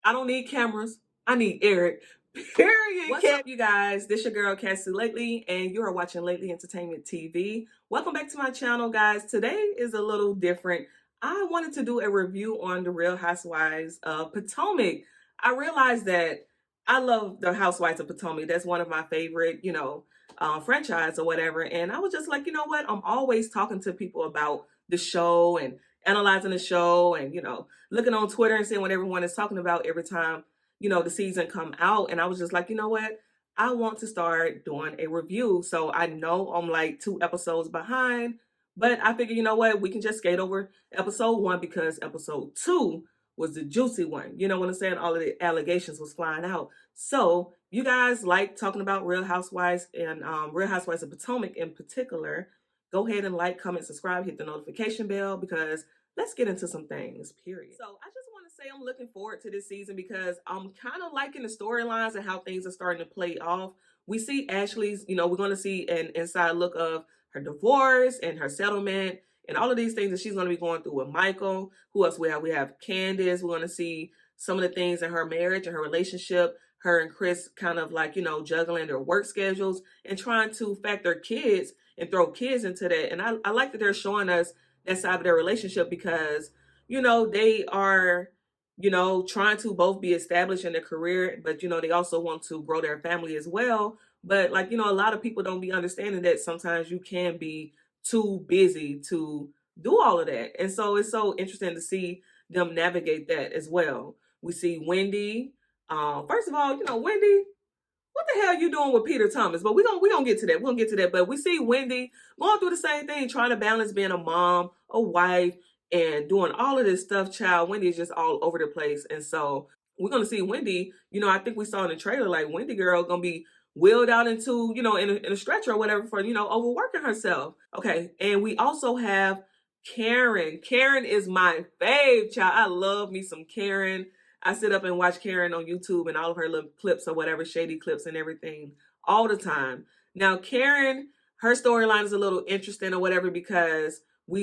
I don't need cameras. I need Eric. Period. What's up, you guys? This your girl, Cassie Lately, and you are watching Lately Entertainment TV. Welcome back to my channel, guys. Today is a little different. I wanted to do a review on the Real Housewives of Potomac. I realized that I love the Housewives of Potomac. That's one of my favorite, franchise or whatever. And I was just like, you know what? I'm always talking to people about the show and analyzing the show and, looking on Twitter and seeing what everyone is talking about every time, the season come out. And I was just like, you know what? I want to start doing a review. So I know I'm like 2 episodes behind, but I figured, you know what? We can just skate over episode 1 because episode 2 was the juicy one. You know what I'm saying? All of the allegations was flying out. So you guys like talking about Real Housewives and Real Housewives of Potomac in particular, go ahead and like, comment, subscribe, hit the notification bell because let's get into some things, period. So I just want to say I'm looking forward to this season because I'm kind of liking the storylines and how things are starting to play off. We see Ashley's, we're going to see an inside look of her divorce and her settlement and all of these things that she's going to be going through with Michael. Who else we have? We have Candace. We're going to see some of the things in her marriage and her relationship. Her and Chris kind of like, juggling their work schedules and trying to factor kids and throw kids into that. And I like that they're showing us that side of their relationship because, they are, trying to both be established in their career, but, they also want to grow their family as well. But like, a lot of people don't be understanding that sometimes you can be too busy to do all of that. And so it's so interesting to see them navigate that as well. We see Wendy. First of all, Wendy, what the hell you doing with Peter Thomas? But we gonna get to that. We're gonna get to that. But we see Wendy going through the same thing, trying to balance being a mom, a wife, and doing all of this stuff. Child, Wendy is just all over the place. And so we're gonna see Wendy, I think we saw in the trailer, like Wendy girl gonna be wheeled out into, in a stretcher or whatever for, overworking herself. Okay. And we also have Karen. Karen is my fave, child. I love me some Karen. I sit up and watch Karen on YouTube and all of her little clips or whatever, shady clips and everything all the time. Now, Karen, her storyline is a little interesting or whatever because we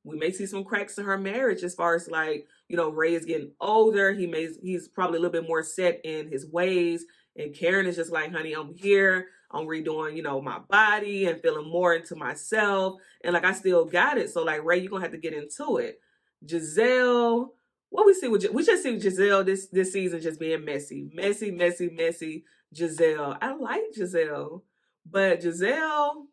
may see some cracks in her marriage as far as like, Ray is getting older. He's probably a little bit more set in his ways. And Karen is just like, honey, I'm here. I'm redoing, my body and feeling more into myself. And like, I still got it. So like, Ray, you're going to have to get into it. Gizelle, what we just see with Gizelle this season just being messy. Gizelle. I like Gizelle. But Gizelle,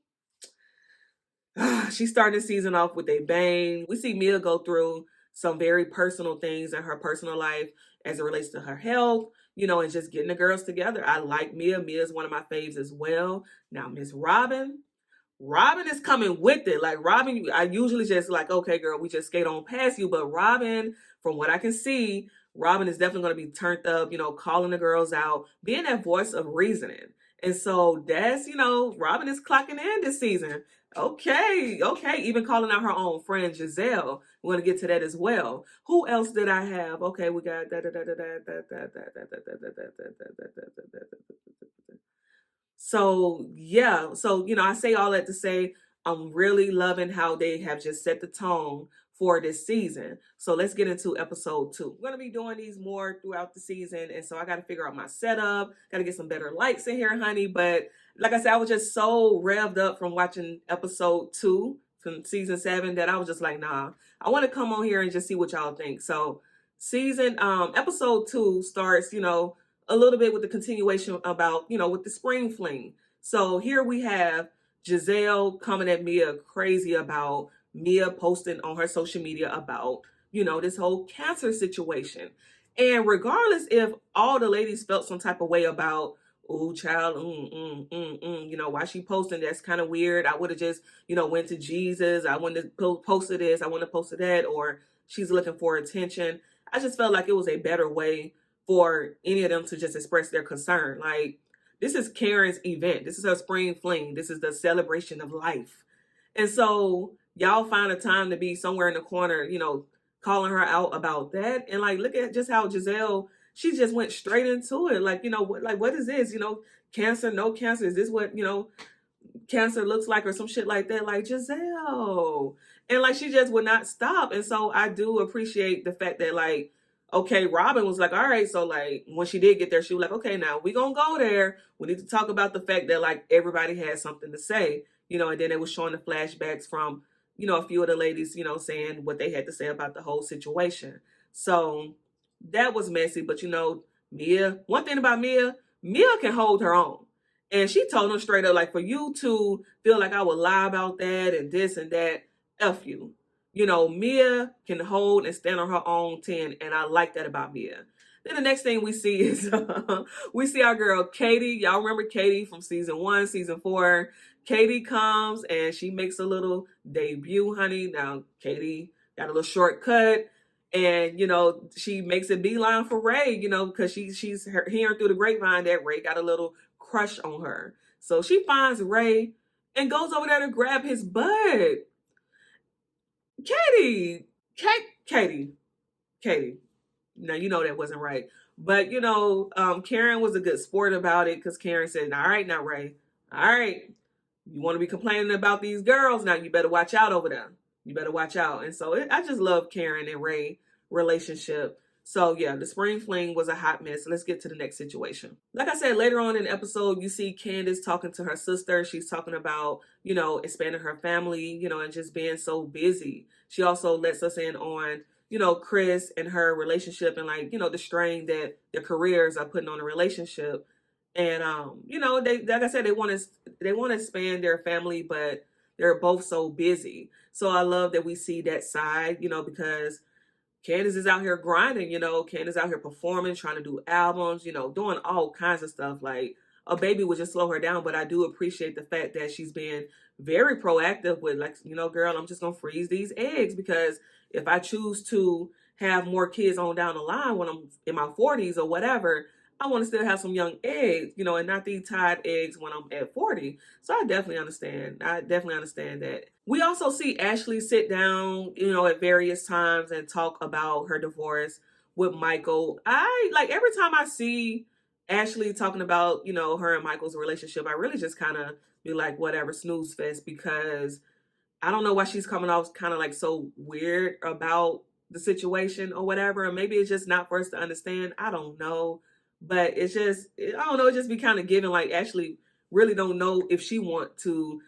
she's starting the season off with a bang. We see Mia go through some very personal things in her personal life as it relates to her health, and just getting the girls together. I like Mia. Mia is one of my faves as well. Now, Miss Robin. Robin is coming with it. Like Robin, I usually just like, okay, girl, we just skate on past you. But Robin, from what I can see, Robin is definitely going to be turned up, calling the girls out, being that voice of reasoning. And so that's, Robin is clocking in this season. Okay. Even calling out her own friend Gizelle. We're going to get to that as well. Who else did I have? Okay, we got so yeah, so I say all that to say I'm really loving how they have just set the tone for this season. So let's get into episode 2. We're gonna be doing these more throughout the season, and so I got to figure out my setup. Got to get some better lights in here, honey. But like I said, I was just so revved up from watching episode 2 from season 7 that I was just like, nah, I want to come on here and just see what y'all think. So episode 2 starts, a little bit with the continuation about, with the spring fling. So here we have Gizelle coming at Mia crazy about Mia posting on her social media about, this whole cancer situation. And regardless if all the ladies felt some type of way about, oh, child, why she posting, that's kind of weird. I would have just, went to Jesus. I wouldn't have posted this. I wouldn't have posted that. Or she's looking for attention. I just felt like it was a better way for any of them to just express their concern. Like, this is Karen's event. This is her spring fling. This is the celebration of life. And so y'all find a time to be somewhere in the corner, calling her out about that. And like, look at just how Gizelle, she just went straight into it. Like, what is this? Cancer, no cancer. Is this what, cancer looks like or some shit like that? Like, Gizelle. And like, she just would not stop. And so I do appreciate the fact that like, okay, Robin was like, all right, so like when she did get there, she was like, okay, now we gonna go there. We need to talk about the fact that like everybody had something to say, and then they was showing the flashbacks from, a few of the ladies, saying what they had to say about the whole situation. So that was messy, but Mia, one thing about Mia can hold her own. And she told them straight up, like, for you to feel like I would lie about that and this and that, F you. Mia can hold and stand on her own 10, and I like that about Mia. Then the next thing we see is we see our girl Katie. Y'all remember Katie from season 1, season 4. Katie comes and she makes a little debut, honey. Now, Katie got a little shortcut. And, she makes a beeline for Ray, because she's hearing through the grapevine that Ray got a little crush on her. So she finds Ray and goes over there to grab his butt. Katie. Now, that wasn't right. But, Karen was a good sport about it because Karen said, all right, now, Ray, all right, you want to be complaining about these girls? Now, you better watch out over there. You better watch out. And so I just love Karen and Ray relationship. So yeah, the spring fling was a hot mess. Let's get to the next situation. Like I said, later on in the episode, you see Candace talking to her sister. She's talking about, expanding her family, and just being so busy. She also lets us in on, Chris and her relationship and like, the strain that their careers are putting on a relationship. And they, like I said, they want to expand their family, but they're both so busy. So I love that we see that side, because Candace is out here grinding, Candace out here performing, trying to do albums, doing all kinds of stuff. Like a baby would just slow her down, but I do appreciate the fact that she's being very proactive with like, girl, I'm just going to freeze these eggs because if I choose to have more kids on down the line when I'm in my 40s or whatever, I want to still have some young eggs, and not these tied eggs when I'm at 40. So I definitely understand. That. We also see Ashley sit down, at various times and talk about her divorce with Michael. I like every time I see Ashley talking about, her and Michael's relationship, I really just kind of be like, whatever, snooze fest, because I don't know why she's coming off kind of like so weird about the situation or whatever. And maybe it's just not for us to understand. I don't know. But it's just, I don't know, it just be kind of giving like Ashley really don't know if she want to,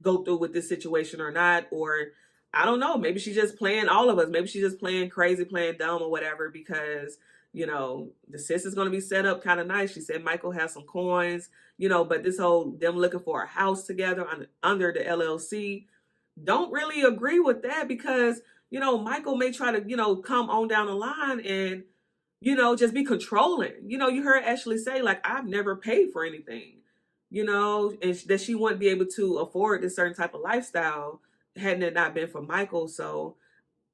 go through with this situation or not. Or I don't know, maybe she's just playing all of us. Maybe she's just playing crazy, playing dumb or whatever because, the sis is going to be set up kind of nice. She said Michael has some coins, but this whole them looking for a house together under the LLC, don't really agree with that because, Michael may try to, come on down the line and, just be controlling. You heard Ashley say, like, I've never paid for anything, and that she wouldn't be able to afford this certain type of lifestyle hadn't it not been for Michael. So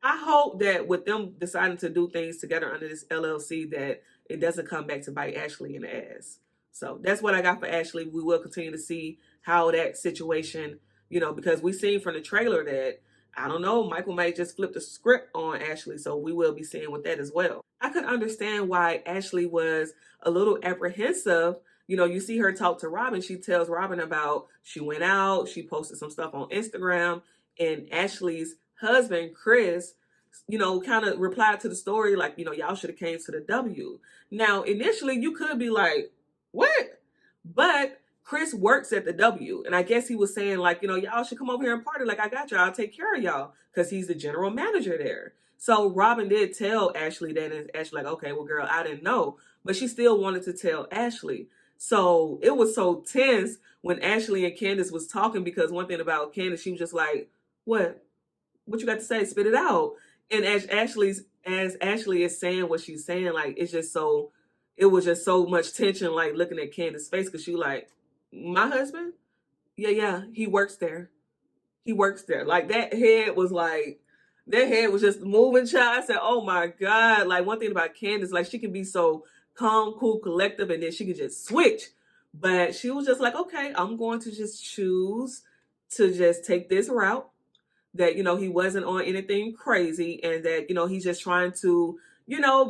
I hope that with them deciding to do things together under this LLC, that it doesn't come back to bite Ashley in the ass. So that's what I got for Ashley. We will continue to see how that situation, because we seen from the trailer that, I don't know, Michael may just flip the script on Ashley. So we will be seeing with that as well. I could understand why Ashley was a little apprehensive. You see her talk to Robin. She tells Robin about she went out, she posted some stuff on Instagram, and Ashley's husband, Chris, kind of replied to the story like, y'all should have came to the W. Now, initially, you could be like, what? But Chris works at the W. And I guess he was saying like, y'all should come over here and party. Like, I got y'all. I'll take care of y'all because he's the general manager there. So Robin did tell Ashley that, and Ashley like, okay, well, girl, I didn't know. But she still wanted to tell Ashley. So it was so tense when Ashley and Candace was talking because one thing about Candace, she was just like, what? What you got to say? Spit it out. And as Ashley is saying what she's saying, like, it was just so much tension, like looking at Candace's face because she like, my husband? Yeah, he works there. He works there. Like that head was just moving, child. I said, oh my God. Like one thing about Candace, like she can be so calm, cool, collective, and then she could just switch. But she was just like, okay, I'm going to just choose to just take this route. That, he wasn't on anything crazy and that, he's just trying to,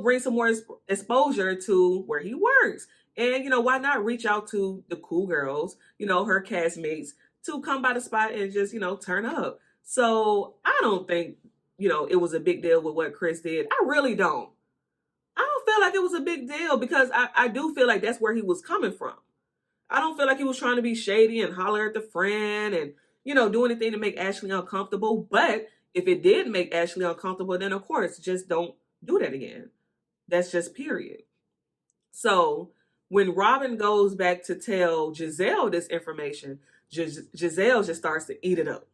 bring some more exposure to where he works. And, why not reach out to the cool girls, her castmates to come by the spot and just, turn up. So I don't think, it was a big deal with what Chris did. I really don't. feel like it was a big deal because I do feel like that's where he was coming from. I don't feel like he was trying to be shady and holler at the friend and, do anything to make Ashley uncomfortable. But if it did make Ashley uncomfortable, then of course, just don't do that again. That's just period. So when Robin goes back to tell Gizelle this information, Gizelle just starts to eat it up.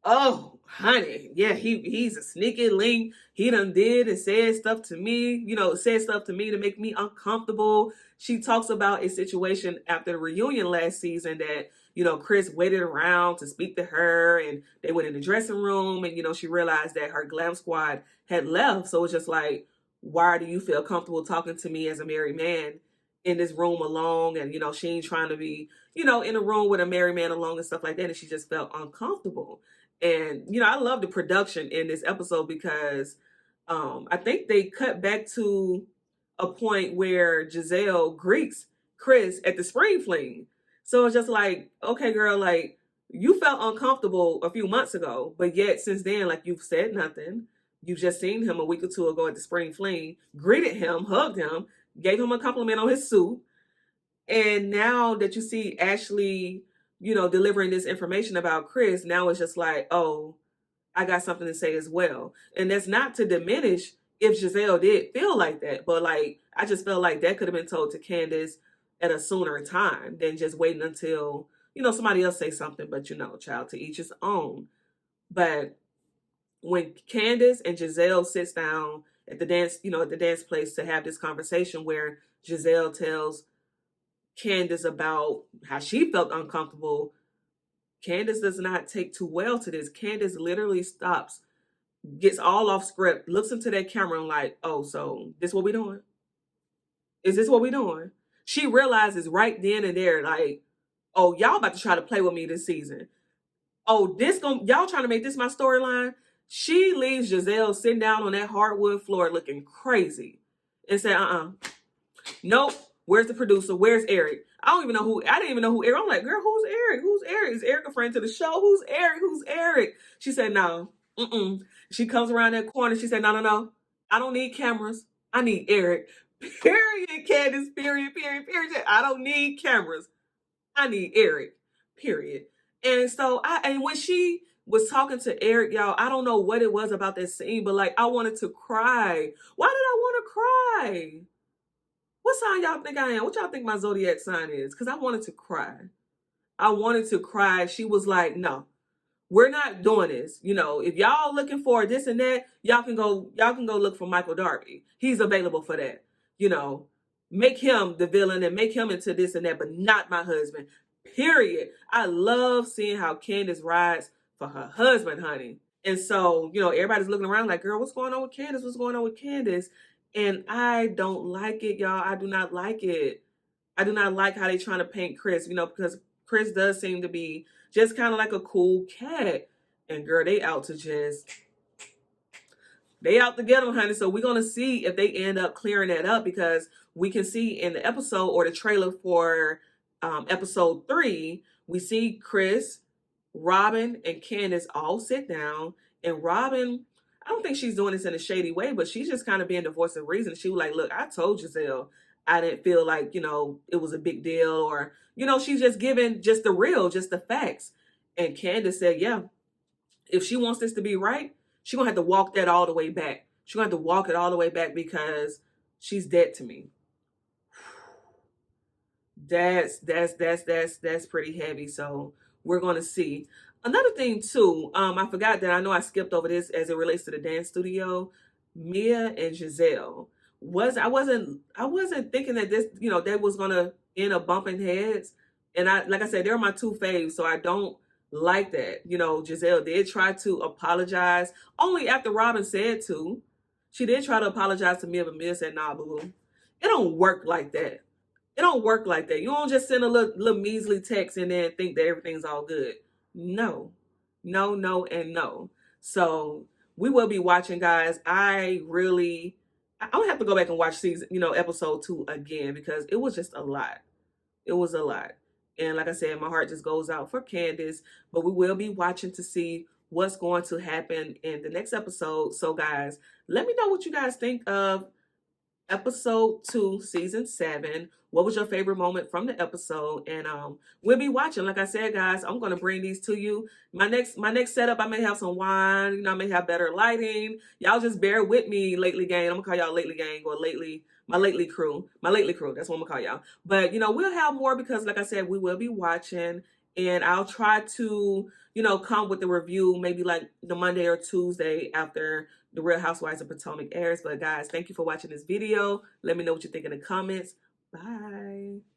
Oh, honey, yeah, he's a sneaky link. He done did and said stuff to me, said stuff to me to make me uncomfortable. She talks about a situation after the reunion last season that, Chris waited around to speak to her and they went in the dressing room and, she realized that her glam squad had left. So it's just like, why do you feel comfortable talking to me as a married man in this room alone? And, she ain't trying to be, in a room with a married man alone and stuff like that. And she just felt uncomfortable. And, I love the production in this episode because I think they cut back to a point where Gizelle greets Chris at the spring fling. So it's just like, okay, girl, like you felt uncomfortable a few months ago, but yet since then, like you've said nothing. You've just seen him a week or two ago at the spring fling, greeted him, hugged him, gave him a compliment on his suit. And now that you see Ashley, delivering this information about Chris, now it's just like, oh, I got something to say as well. And that's not to diminish if Gizelle did feel like that. But like, I just felt like that could have been told to Candace at a sooner time than just waiting until, somebody else say something. But, child, to each his own. But when Candace and Gizelle sits down at the dance, at the dance place to have this conversation where Gizelle tells Candace about how she felt uncomfortable, Candace does not take too well to this. Candace literally stops, gets all off script, looks into that camera and like, oh, so this what we doing? Is this what we doing? She realizes right then and there, like, oh, y'all about to try to play with me this season. Oh, y'all trying to make this my storyline? She leaves Gizelle sitting down on that hardwood floor looking crazy and said, nope. Where's the producer? Where's Eric? I didn't even know who Eric. I'm like, girl, who's Eric? Who's Eric? Is Eric a friend to the show? Who's Eric? Who's Eric? She said, no. She comes around that corner. She said, no. I don't need cameras. I need Eric. Period, Candace. Period. I don't need cameras. I need Eric. Period. And so and when she was talking to Eric, y'all, I don't know what it was about that scene, but like I wanted to cry. Why did I want to cry? What sign y'all think I am? What y'all think my zodiac sign is? Because I wanted to cry. She was like, no, we're not doing this. If y'all looking for this and that, y'all can go look for Michael Darby. He's available for that. Make him the villain and make him into this and that, but not my husband. Period. I love seeing how Candace rides for her husband, honey. And so, everybody's looking around like, girl, what's going on with Candace? What's going on with Candace? And I don't like it, y'all. I do not like it. I do not like how they trying to paint Chris, because Chris does seem to be just kind of like a cool cat. And girl, they out to get him, honey. So we're going to see if they end up clearing that up, because we can see in the episode or the trailer for episode 3, we see Chris, Robin, and Candace all sit down. And Robin, I don't think she's doing this in a shady way, but she's just kind of being the voice of reason. She was like, look, I told Gizelle I didn't feel like, it was a big deal, or, she's just giving just the facts. And Candace said, yeah, if she wants this to be right, she's going to have to walk that all the way back. She's going to have to walk it all the way back because she's dead to me. That's pretty heavy. So we're going to see. Another thing too, I forgot that I know I skipped over this as it relates to the dance studio. Mia and Gizelle. I wasn't thinking that this, they was gonna end up bumping heads. And like I said, they're my two faves, so I don't like that. Gizelle did try to apologize only after Robin said to. She did try to apologize to Mia, but Mia said, nah, boo. It don't work like that. It don't work like that. You don't just send a little measly text and then think that everything's all good. No, and no. So we will be watching, guys. I'm gonna have to go back and watch episode 2 again, because it was just a lot. It was a lot. And like I said, my heart just goes out for Candace, but we will be watching to see what's going to happen in the next episode. So guys, let me know what you guys think of episode 2, season 7. What was your favorite moment from the episode? And we'll be watching. Like I said, guys, I'm gonna bring these to you. My next setup, I may have some wine, you know, I may have better lighting. Y'all just bear with me, Lately Gang. I'm gonna call y'all Lately Gang or Lately, my Lately crew. My Lately crew, that's what I'm gonna call y'all. But you know, we'll have more because like I said, we will be watching. And I'll try to, you know, come with the review maybe like the Monday or Tuesday after the Real Housewives of Potomac airs. But guys, thank you for watching this video. Let me know what you think in the comments. Bye.